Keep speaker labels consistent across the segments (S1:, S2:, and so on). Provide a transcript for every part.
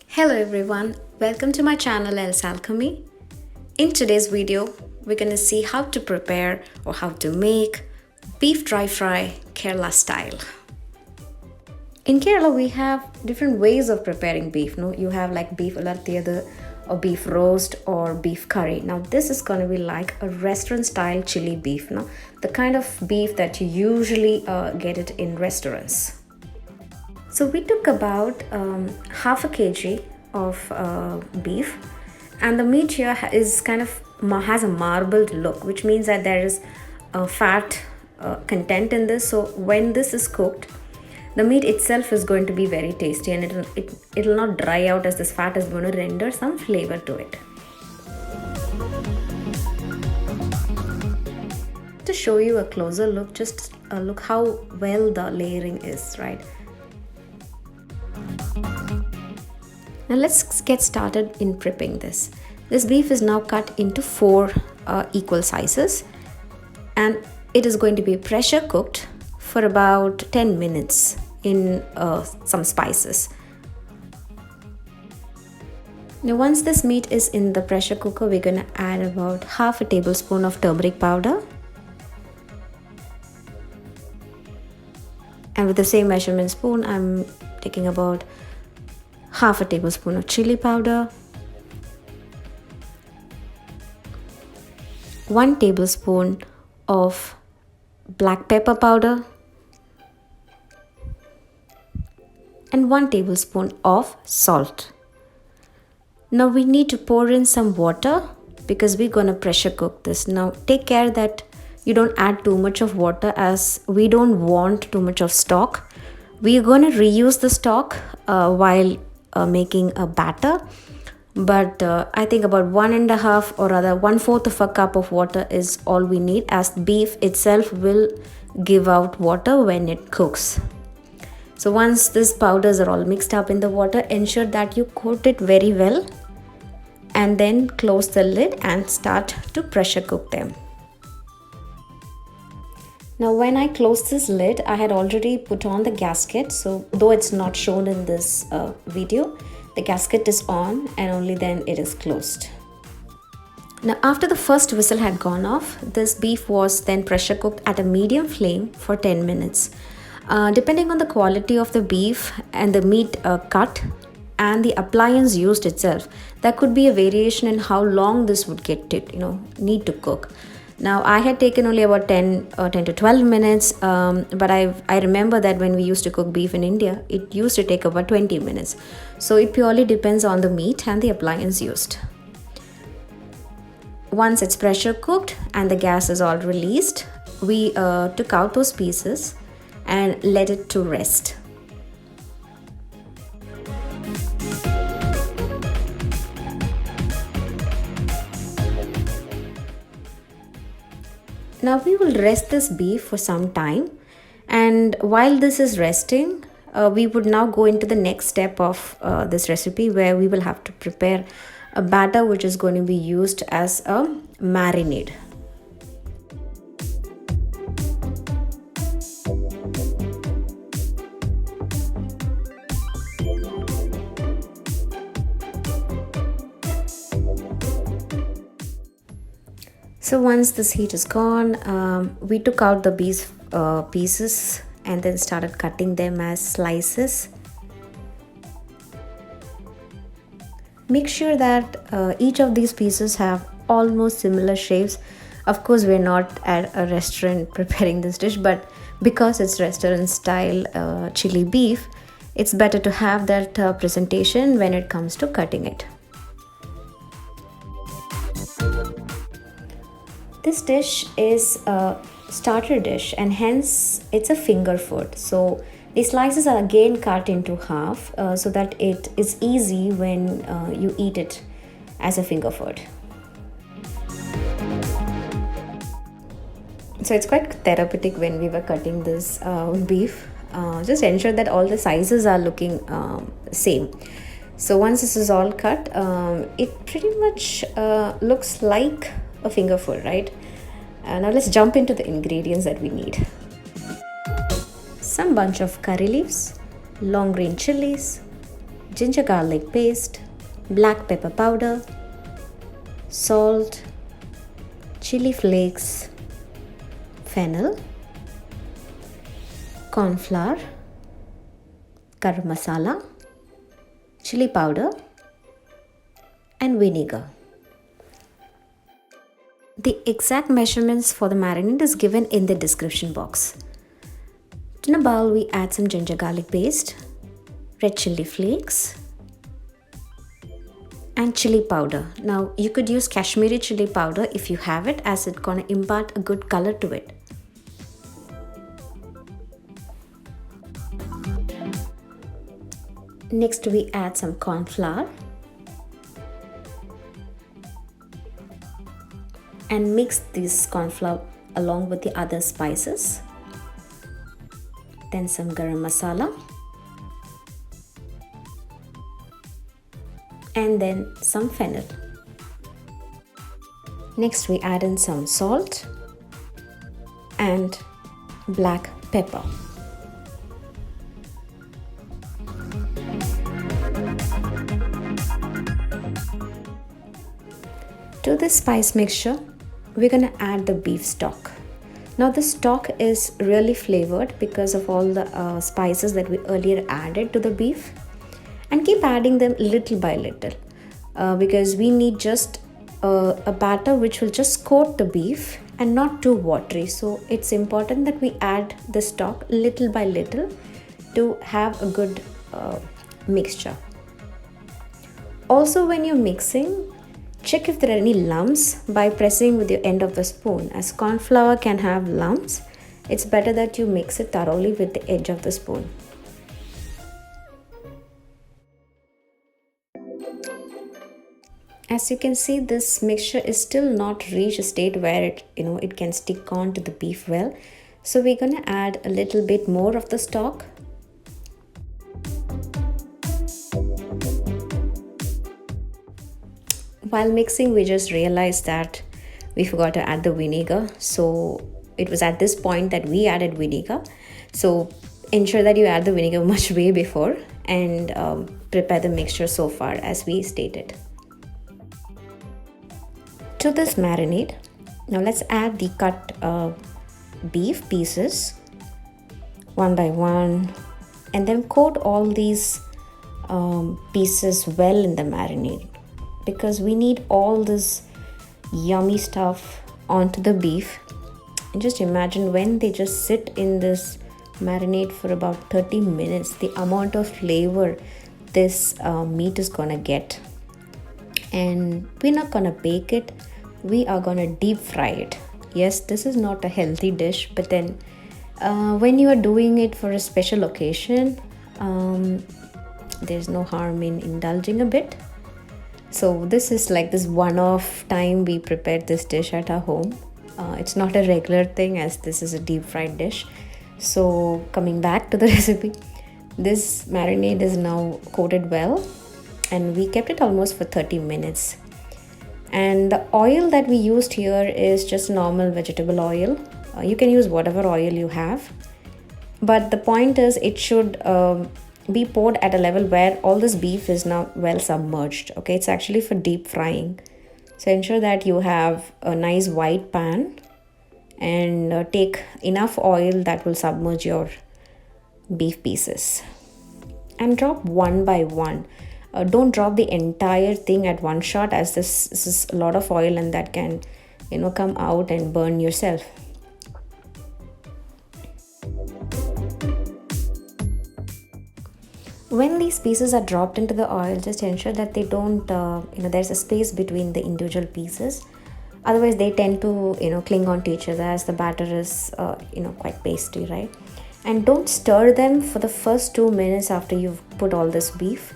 S1: Hello everyone, welcome to my channel Els Alchemy. In today's video, we're going to see how to prepare or how to make beef dry fry Kerala style. In Kerala, we have different ways of preparing beef. No, you have like beef ulartiyadu or beef roast or beef curry. Now this is going to be like a restaurant style chili beef. No, the kind of beef that you usually get it in restaurants. So we took about half a kg of beef, and the meat here is kind of has a marbled look, which means that there is fat content in this. So when this is cooked, the meat itself is going to be very tasty, and it'll not dry out, as this fat is going to render some flavor to it. To show you a closer look, just look how well the layering is, right? Now let's get started in prepping this. This beef is now cut into 4 equal sizes, and it is going to be pressure cooked for about 10 minutes in some spices. Now once this meat is in the pressure cooker, we're going to add about half a tablespoon of turmeric powder. And with the same measurement spoon, I'm taking about half a tablespoon of chili powder, 1 tablespoon of black pepper powder, and 1 tablespoon of salt. Now we need to pour in some water because we're going to pressure cook this. Now take care that you don't add too much of water, as we don't want too much of stock. We're going to reuse the stock while making a batter, but I think about 1.5 or rather 1/4 of a cup of water is all we need, as beef itself will give out water when it cooks. So once these powders are all mixed up in the water, ensure that you coat it very well and then close the lid and start to pressure cook them. Now when I closed this lid, I had already put on the gasket, so though it's not shown in this video, the gasket is on and only then it is closed. Now after the first whistle had gone off, this beef was then pressure cooked at a medium flame for 10 minutes. Depending on the quality of the beef and the meat cut and the appliance used itself, there could be a variation in how long this would need to cook. Now I had taken only about 10 to 12 minutes, but I remember that when we used to cook beef in India, it used to take about 20 minutes. So it purely depends on the meat and the appliance used. Once it's pressure cooked and the gas is all released, we took out those pieces and let it to rest. Now we will rest this beef for some time, and while this is resting, we would now go into the next step of this recipe, where we will have to prepare a batter which is going to be used as a marinade. So once this heat is gone, we took out the beef pieces and then started cutting them as slices. Make sure that each of these pieces have almost similar shapes. Of course, we're not at a restaurant preparing this dish, but because it's restaurant style chili beef, it's better to have that presentation when it comes to cutting it. This dish is a starter dish, and hence it's a finger food. So the slices are again cut into half so that it is easy when you eat it as a finger food. So it's quite therapeutic when we were cutting this beef. Just ensure that all the sizes are looking same. So once this is all cut, it pretty much looks like a finger food, right? Now let's jump into the ingredients that we need. Some bunch of curry leaves, long green chilies, ginger garlic paste, black pepper powder, salt, chili flakes, fennel, corn flour, garam masala, chili powder, and vinegar. The exact measurements for the marinade is given in the description box. In a bowl, we add some ginger garlic paste, red chili flakes, and chili powder. Now you could use Kashmiri chili powder if you have it, as it's gonna impart a good color to it. Next we add some corn flour and mix this corn flour along with the other spices. Then some garam masala and then some fennel. Next we add in some salt and black pepper. To this spice mixture, we're gonna add the beef stock. Now the stock is really flavored because of all the spices that we earlier added to the beef, and keep adding them little by little because we need just a batter which will just coat the beef and not too watery. So it's important that we add the stock little by little to have a good mixture. Also, when you're mixing, check if there are any lumps by pressing with the end of the spoon. As corn flour can have lumps, it's better that you mix it thoroughly with the edge of the spoon. As you can see, this mixture is still not reached a state where it can stick on to the beef well. So we're gonna add a little bit more of the stock. While mixing, we just realized that we forgot to add the vinegar. So it was at this point that we added vinegar. So ensure that you add the vinegar much way before and prepare the mixture so far as we stated. To this marinade, now let's add the cut beef pieces one by one and then coat all these pieces well in the marinade, because we need all this yummy stuff onto the beef. And just imagine when they just sit in this marinade for about 30 minutes, the amount of flavor this meat is gonna get. And we're not gonna bake it, we are gonna deep fry it. Yes, this is not a healthy dish, but then when you are doing it for a special occasion, there's no harm in indulging a bit. So this is like this one-off time we prepared this dish at our home. It's not a regular thing, as this is a deep fried dish. So coming back to the recipe, this marinade is now coated well and we kept it almost for 30 minutes. And the oil that we used here is just normal vegetable oil. You can use whatever oil you have, but the point is it should be poured at a level where all this beef is now well submerged. Okay, it's actually for deep frying. So ensure that you have a nice white pan and take enough oil that will submerge your beef pieces and drop one by one. Don't drop the entire thing at one shot, as this is a lot of oil and that can come out and burn yourself. When these pieces are dropped into the oil, just ensure that they don't there's a space between the individual pieces. Otherwise they tend to cling on to each other, as the batter is quite pasty, right? And don't stir them for the first 2 minutes after you've put all this beef,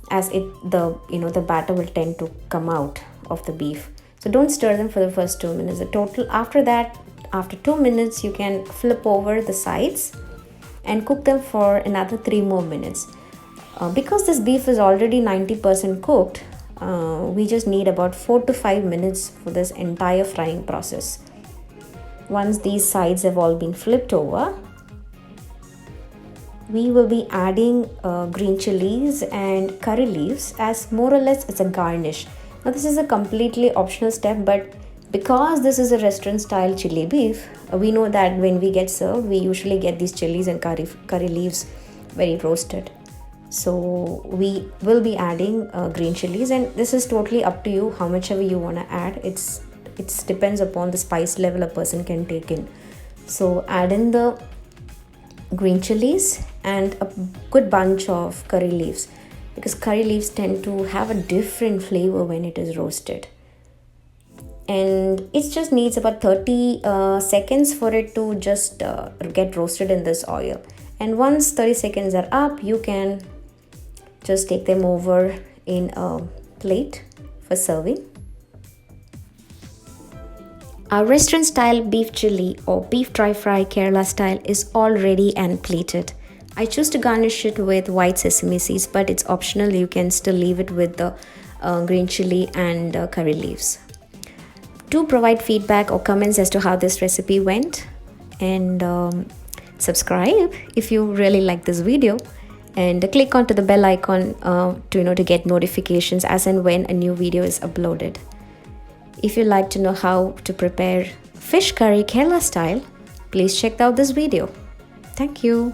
S1: as the batter will tend to come out of the beef. So don't stir them for the first 2 minutes. The total after that, after 2 minutes, you can flip over the sides and cook them for another 3 more minutes. Because this beef is already 90% cooked, We just need about 4 to 5 minutes for this entire frying process. Once these sides have all been flipped over, we will be adding green chilies and curry leaves as more or less it's a garnish. Now this is a completely optional step, but because this is a restaurant style chili beef, we know that when we get served, we usually get these chilies and curry leaves very roasted. So we will be adding green chilies, and this is totally up to you how much ever you want to add. It depends upon the spice level a person can take in. So add in the green chilies and a good bunch of curry leaves, because curry leaves tend to have a different flavor when it is roasted. And it just needs about 30 seconds for it to just get roasted in this oil. And once 30 seconds are up, you can just take them over in a plate for serving. Our restaurant style beef chili or beef dry fry Kerala style is all ready and plated. I choose to garnish it with white sesame seeds, but it's optional. You can still leave it with the green chili and curry leaves. Do provide feedback or comments as to how this recipe went, and subscribe if you really like this video, and click onto the bell icon to get notifications as and when a new video is uploaded. If you'd like to know how to prepare fish curry Kerala style, please check out this video. Thank you.